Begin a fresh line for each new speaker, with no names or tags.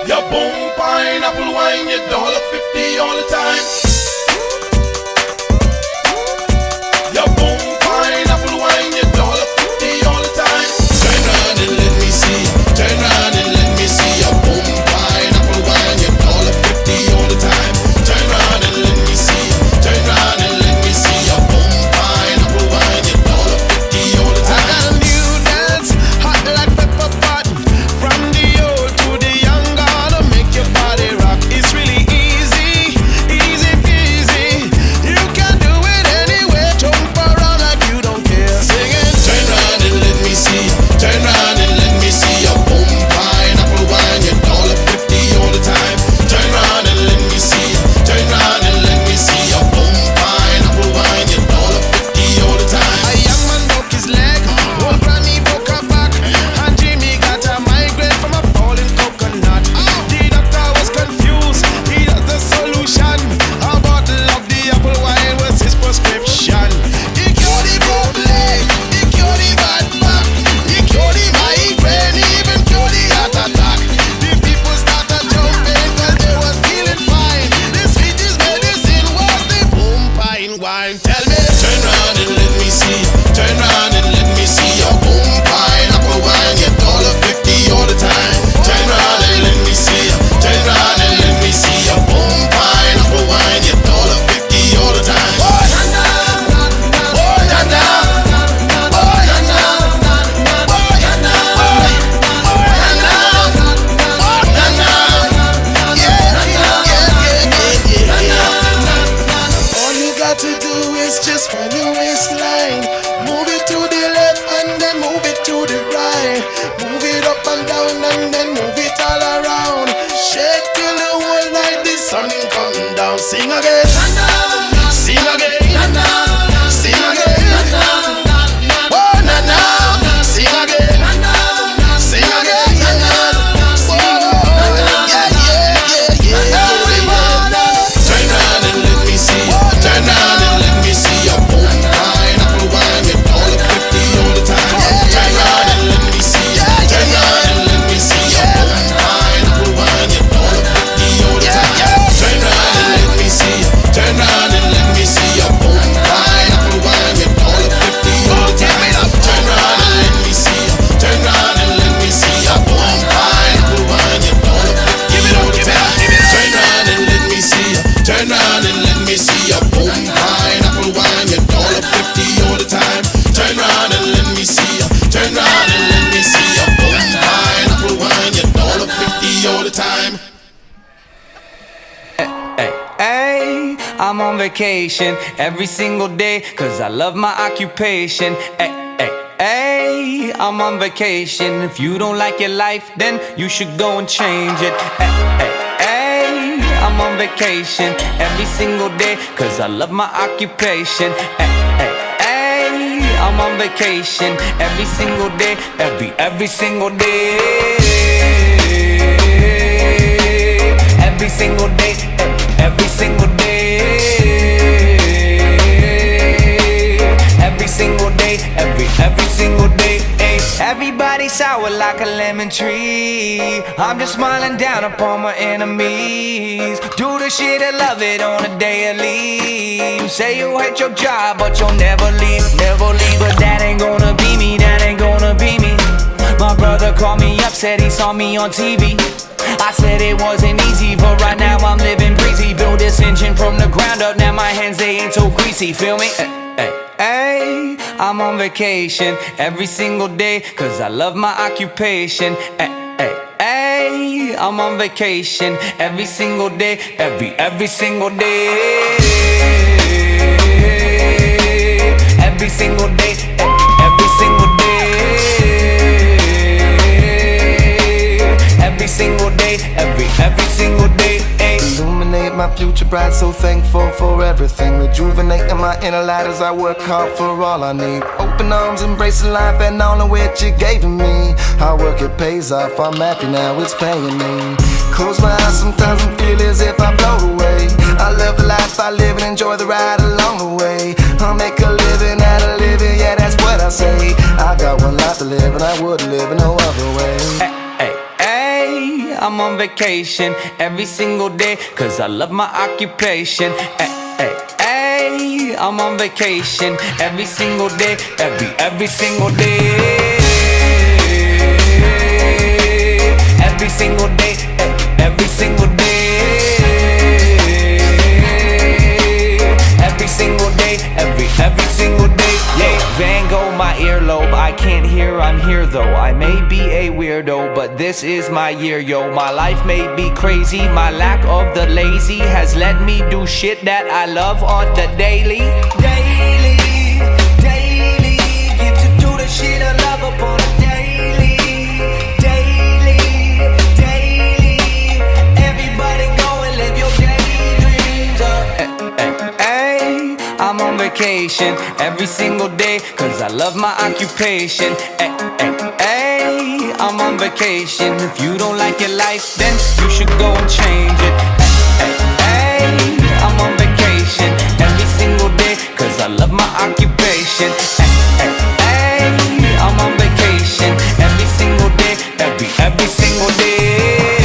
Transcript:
Your boom pineapple wine, your $1.50 all the time. Your boom pineapple wine, your $1.50 all the time. Turn around and let me see. Turn around and let me see your boom pineapple wine, your $1.50 all the time. Turn around and let me see. Turn around and let me see your boom pineapple wine, your $1.50 all the time.
I got a new dance, hot like pepper pot. From the old to the young, gonna make your body rock. It's really easy, easy peasy. You can do it anyway. Jump around like you don't care. Sing it.
Turn around and let me see. Turn around and let me see your boom pineapple wine, your $1.50 all the time. Turn around and let me see. Turn around and let me see your boom pineapple wine, your $1.50 all the time.
A young man broke his leg, old granny broke her back, and Jimmy got a migraine from a falling coconut. The doctor was confused, he has the solution. A bottle of the apple wine was his prescription. He cured the broke leg, he cured the bad back, he cured the migraine, he even cured the heart attack. The people started jumping cause they was feeling fine. The sweetest medicine was the boom pine wine. Tell me.
Turn around and let me see. Turn around and let me see your boom pineapple wine, your $1.50 all the time. Turn around and let me see. Turn around and let me see your boom pineapple wine, your $1.50 all the time.
Oh, na na, oh, na na, oh, na na, oh, na na, oh, na na, oh, na na, yeah, all you got to do is just find your waistline. Move it to the left and then move it to the right. Move it up and down and then move it all around. Shake till the whole night the sun come down. Sing again, sing again, sing again. Oh na na, sing again, sing again. Oh yeah, yeah, yeah, yeah.
Turn around and let me see. Turn around and let me see your boom pineapple wine, your $1.50 all the time. Turn around and let me see. Turn around and let me see your boom pineapple wine, your $1.50 all the time. Turn around and let me see. Turn around and let me see your boom pineapple wine, your $1.50 all the time. Turn around and let me see. Turn around and let me see your boom pineapple wine, your $1.50 all the time. Turn around and let me see. Turn around and let me see your boom pineapple wine, your $1.50 all the time. Turn around and let me see. Turn around and let me see your boom pineapple wine, your $1.50 all the time.
Hey, I'm on vacation every single day, cause I love my occupation. Hey, I'm on vacation. If you don't like your life, then you should go and change it. Hey, I'm on vacation every single day, cause I love my occupation. Hey, I'm on vacation every single day, every single day. Every single day, every single day. Every single day, every single day. Everybody sour like a lemon tree. I'm just smiling down upon my enemies. Do the shit and love it on a daily. You say you hate your job, but you'll never leave, never leave. But that ain't gonna be me, that ain't gonna be me. My brother called me up, said he saw me on TV. I said it wasn't easy, but right now I'm living breezy. Build this engine from the ground up, now my hands, they ain't so greasy, feel me? Hey, I'm on vacation every single day, cause I love my occupation. Hey, I'm on vacation every single day, every single day. Every single day, every single day. Every single day, every single day.
Illuminate my future bright, so thankful for everything. Rejuvenating my inner light as I work hard for all I need. Open arms, embracing life and all of which you gave to me. Hard work, it pays off, I'm happy now, it's paying me. Close my eyes, sometimes I feel as if I float away. I love the life I live and enjoy the ride along the way. I'll make a living out of living, yeah, that's what I say. I got one life to live and I wouldn't live in no other way.
Hey, I'm on vacation every single day, cause I love my occupation. Ay, I'm on vacation every single day, every single day. Every single day, every single day. Every single day, every single day. Yeah, Van Gogh, my earlobe, I can't hear, I'm here though. I may be a weirdo, but this is my year, yo. My life may be crazy, my lack of the lazy has let me do shit that I love on the daily. Daily, daily, get to do the shit I love upon a daily. Daily, daily, everybody go and live your daydreams up. I'm on vacation every single day, cause I love my occupation. I'm on vacation. If you don't like your life, then you should go and change it. I'm on vacation every single day, cause I love my occupation. I'm on vacation every single day, every single day.